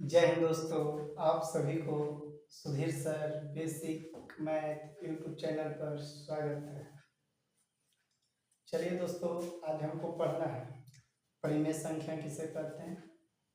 जय हिंद दोस्तों। आप सभी को Sudhir sir basic math YouTube channel पर स्वागत है। चलिए दोस्तों, आज हमको पढ़ना है परिमेय संख्या किसे कहते हैं,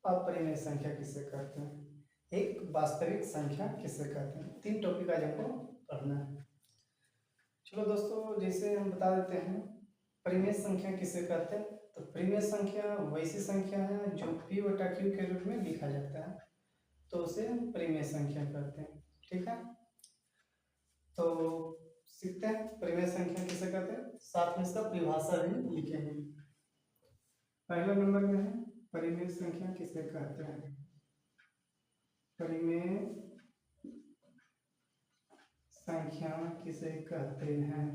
अपरिमेय संख्या किसे कहते हैं, एक वास्तविक संख्या किसे कहते हैं। 3 टॉपिक आज हमको पढ़ना है। चलो दोस्तों, जैसे हम बता देते हैं परिमेय संख्या किसे कहते हैं। तो परिमेय संख्या वैसी संख्या है जो p/q के रूप में लिखा जाता है, तो उसे हम परिमेय संख्या कहते हैं। ठीक है, तो सीखते हैं परिमेय संख्या किसे कहते हैं, साथ में इसका परिभाषा भी लिखेंगे। पहला नंबर में है परिमेय संख्या किसे कहते हैं। परिमेय संख्या किसे कहते हैं।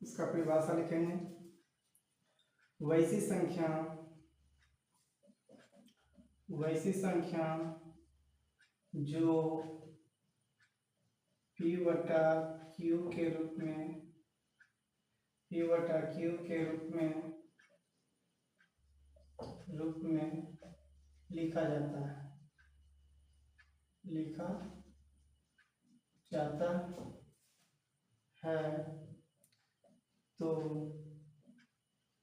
इसका परिभाषा लिखेंगे। वैसी संख्या जो p/q के रूप में लिखा जाता है तो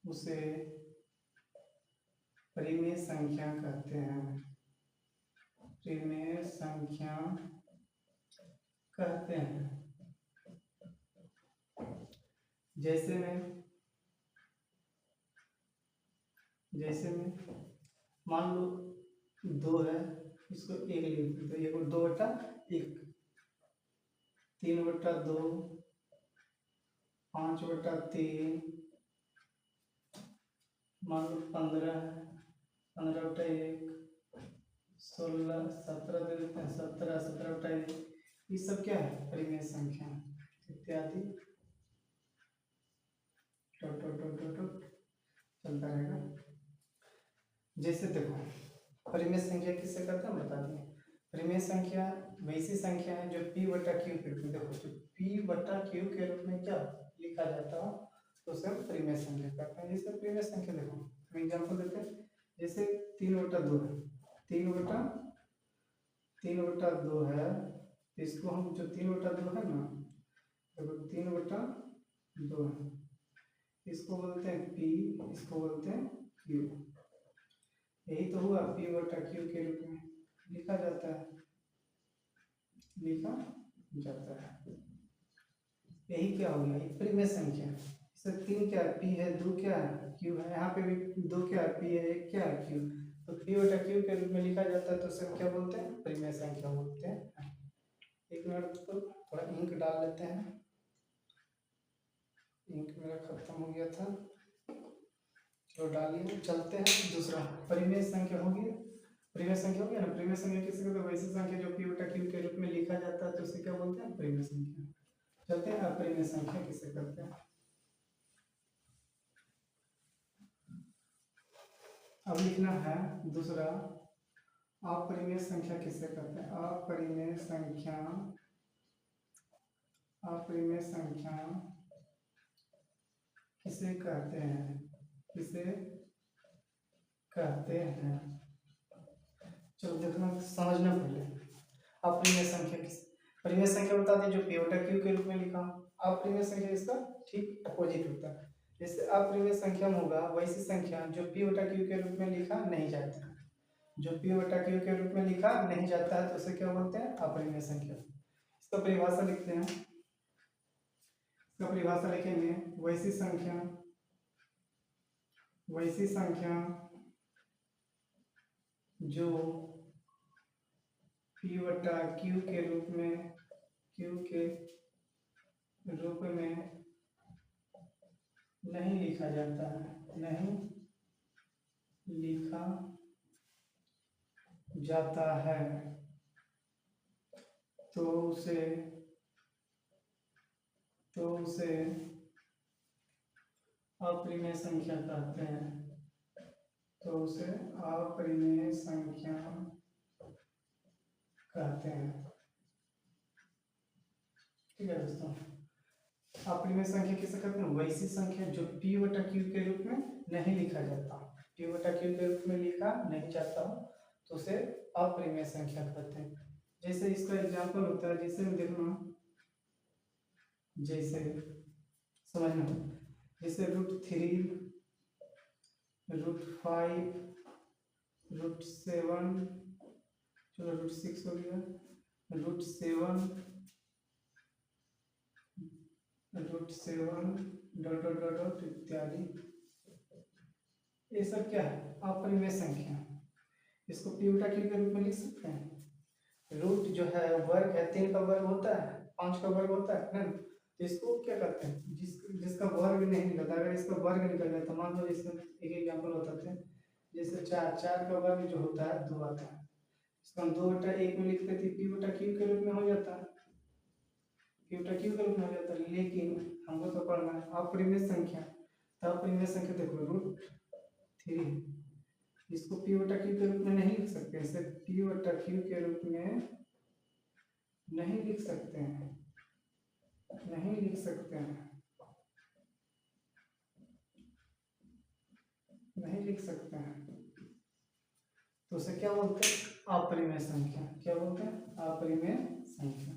उसे परिमेय संख्या कहते हैं। परिमेय संख्या कहते हैं। जैसे में मान लो 2 है, इसको 1 लिख दो, तो ये 2/1, 3/2, 5/3, मान लो 15 है, 15/1, 16, 17 दे देते हैं, 17, 17/1, ये सब क्या है परिमेय संख्या इत्यादि चलता रहेगा। जैसे देखो परिमेय संख्या किससे कहते हैं बता दिए। परिमेय संख्या वैसी संख्या है जो p/q के रूप में, देखो जो p/q के रूप में क्या लिखा जाता है तो उसे हम परिमेय संख्या कहते हैं। जैसे परिमेय संख्या देखो हम एग्जांपल देते हैं। जैसे 3/2 है, 3/2 है, तो इसको हम जो 3/2 है ना, देखो 3/2 है, इसको बोलते हैं p, इसको बोलते हैं q। यही तो हुआ p/q के रूप में लिखा जाता है। यही क्या हो गया, एक परिमेय संख्या। इससे 3 क्या है, p है, 2 क्या है, q है, यहाँ पे भी 2 क्या है, p है, 1 क्या है, q। तो p/q के रूप में लिखा जाता है तो उसे क्या बोलते हैं, परिमेय संख्या बोलते हैं। एक मिनट, तो थोड़ा इंक डाल लेते हैं, इंक मेरा खत्म हो गया था, चलो डालिए। चलते हैं दूसरा। परिमेय संख्या हो गया, परिमेय संख्या हो गया ना। परिमेय संख्या किसे कहते हैं, वैसी संख्या जो p/q के रूप में लिखा जाता है तो उसे क्या बोलते हैं, परिमेय संख्या। चलते हैं अपरिमेय संख्या किसे कहते हैं। अब लिखना है दूसरा, अपरिमेय संख्या किसे कहते हैं। अपरिमेय संख्या किसे कहते हैं। चलो देखना, समझना पहले। अपरिमेय संख्या परिमेय संख्या बता दें जो p/q के रूप में लिखा। अपरिमेय संख्या इसका ठीक अपोजिट होता है। जैसे अपरिमेय संख्या में होगा वैसी संख्या जो p/q के रूप में लिखा नहीं जाता है। जो p/q के रूप में लिखा नहीं जाता है तो उसे क्या बोलते हैं, अपरिमेय संख्या। इसका परिभाषा लिखते हैं। इसका परिभाषा लिखेंगे, वैसी संख्या जो p/q के रूप में नहीं लिखा जाता है, तो उसे अपरिमेय संख्या कहते हैं। ठीक है दोस्तों। अपरिमेय संख्या किसे कहते हैं? वैसी संख्या जो p बटा q के रूप में नहीं लिखा जाता, p बटा q के रूप में लिखा नहीं जाता तो उसे अपरिमेय संख्या कहते हैं। जैसे इसका एग्जांपल होता है, जैसे देखना, जैसे समझना, जैसे √3, √5, √7, चलो √6 हो गया, √7, √7 डॉट डॉट डॉट डॉट इत्यादि, ये सब क्या है? अपरिमेय संख्या। इसको p बटा q के रूप में लिख सकते हैं। रूट जो है वर्ग है, 3 का वर्ग होता है, 5 का वर्ग होता है ना, तो इसको क्या करते हैं? जिसका वर्ग नहीं निकलता, अगर इसका वर्ग निकल जाए तो मान लो इसमें एक एग्जांपल बताते हैं, जैसे 4 का वर्ग जो होता है 2 आता है, इसको हम 2 बटा 1 में लिखते थे, p बटा q के रूप में हो जाता है, p बटा q के रूप में हो जाता है। लेकिन हमको तो पढ़ना है अपरिमेय संख्या, तो अपरिमेय संख्या देखो √3, इसको p बटा q के रूप में नहीं लिख सकते, इसे p बटा q के रूप में नहीं लिख सकते हैं, नहीं लिख सकते हैं, नहीं लिख सकते हैं, तो उसे क्या बोलते हैं? अपरिमेय संख्या। क्या बोलते हैं? अपरिमेय संख्या।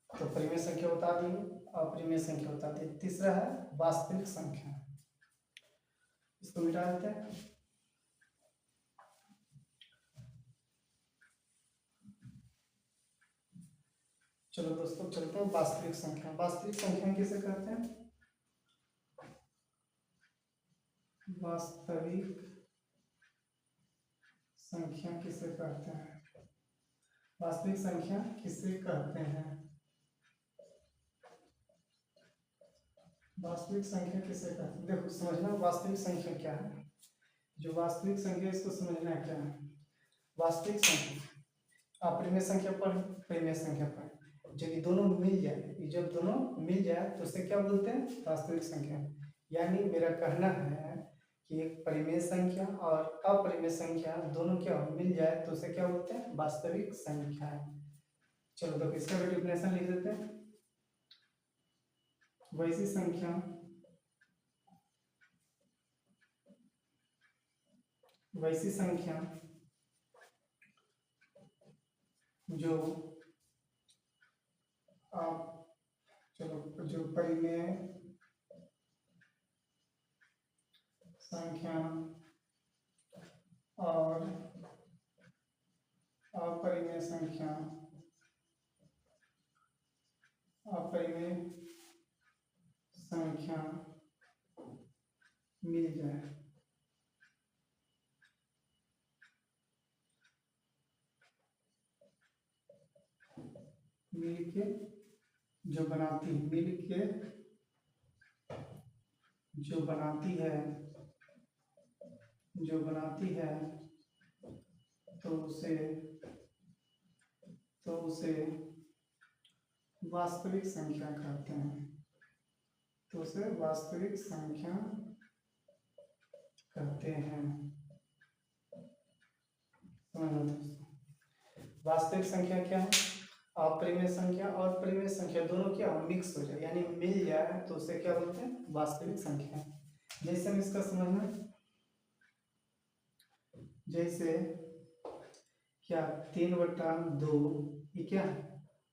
तो परिमेय संख्या बता दी, अपरिमेय संख्या बता दी। तीसरा है वास्तविक संख्या, इसको मिटा देते हैं। चलो दोस्तों चलते हैं वास्तविक संख्या। वास्तविक संख्या किसे कहते हैं? वास्तविक संख्या किसे कहते हैं? वास्तविक संख्या किसे कहते हैं? वास्तविक संख्या किसे कहते हैं? देखो समझना वास्तविक संख्या क्या है। जो वास्तविक संख्या इसको समझना क्या है। वास्तविक संख्या अपरिमेय संख्या पर परिमेय संख्या पर जब ये दोनों मिल जाए, जब दोनों मिल जाए तो उसे क्या बोलते हैं? वास्तविक संख्या। यानी मेरा कहना है कि एक परिमेय संख्या और अपरिमेय संख्या दोनों क्या मिल जाए तो उसे क्या बोलते हैं? वास्तविक संख्या। चलो तो इसका भी डेफिनेशन लिख देते हैं। वैसी संख्या जो आप चलो जो परिमेय संख्या और अपरिमेय संख्या मिल जाए, मिलके जो बनाती है तो उसे वास्तविक संख्या कहते हैं। तो उसे वास्तविक संख्या कहते हैं। समझना दोस्तों, वास्तविक संख्या क्या है? अपरिमेय संख्या और परिमेय संख्या दोनों क्या मिक्स हो जाए यानी मिल जाए तो उसे क्या बोलते हैं? वास्तविक संख्या। जैसे हम इसका समझना, जैसे क्या 3/2 ये क्या है?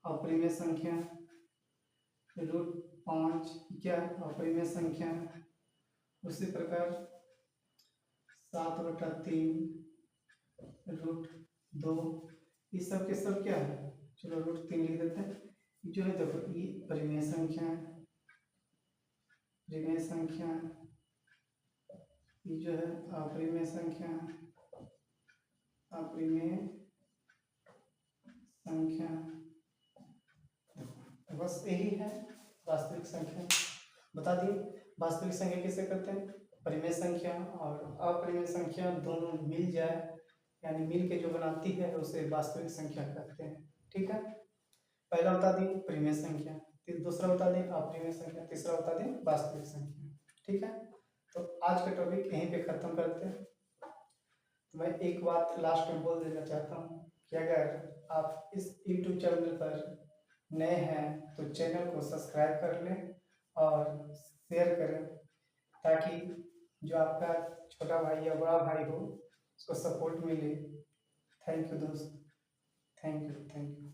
अपरिमेय संख्या। √5 क्या है? अपरिमेय संख्या। उसी प्रकार 7/3 √2 ये सब के सब क्या है? चलो √3 लिख देते हैं। जो है देखो ये परिमेय संख्या है, परिमेय संख्या, ये जो है अपरिमेय संख्या, अपरिमेय संख्या। बस यही है वास्तविक संख्या। बता दिए वास्तविक संख्या किसे कहते हैं? परिमेय संख्या और अपरिमेय संख्या दोनों मिल जाए यानी मिल के जो बनाती है उसे वास्तविक संख्या कहते हैं। ठीक है, पहला बता दिए परिमेय संख्या, दूसरा बता दें अपरिमेय संख्या, तीसरा बता दें वास्तविक संख्या। ठीक है, तो आज का टॉपिक यहीं पे खत्म करते हैं। तो मैं एक बात लास्ट में बोल देना चाहता हूँ कि अगर आप इस YouTube चैनल पर नए हैं तो चैनल को सब्सक्राइब कर लें और शेयर करें, ताकि जो आपका छोटा भाई या बड़ा भाई हो उसको सपोर्ट मिले। थैंक यू दोस्त, थैंक यू, थैंक यू।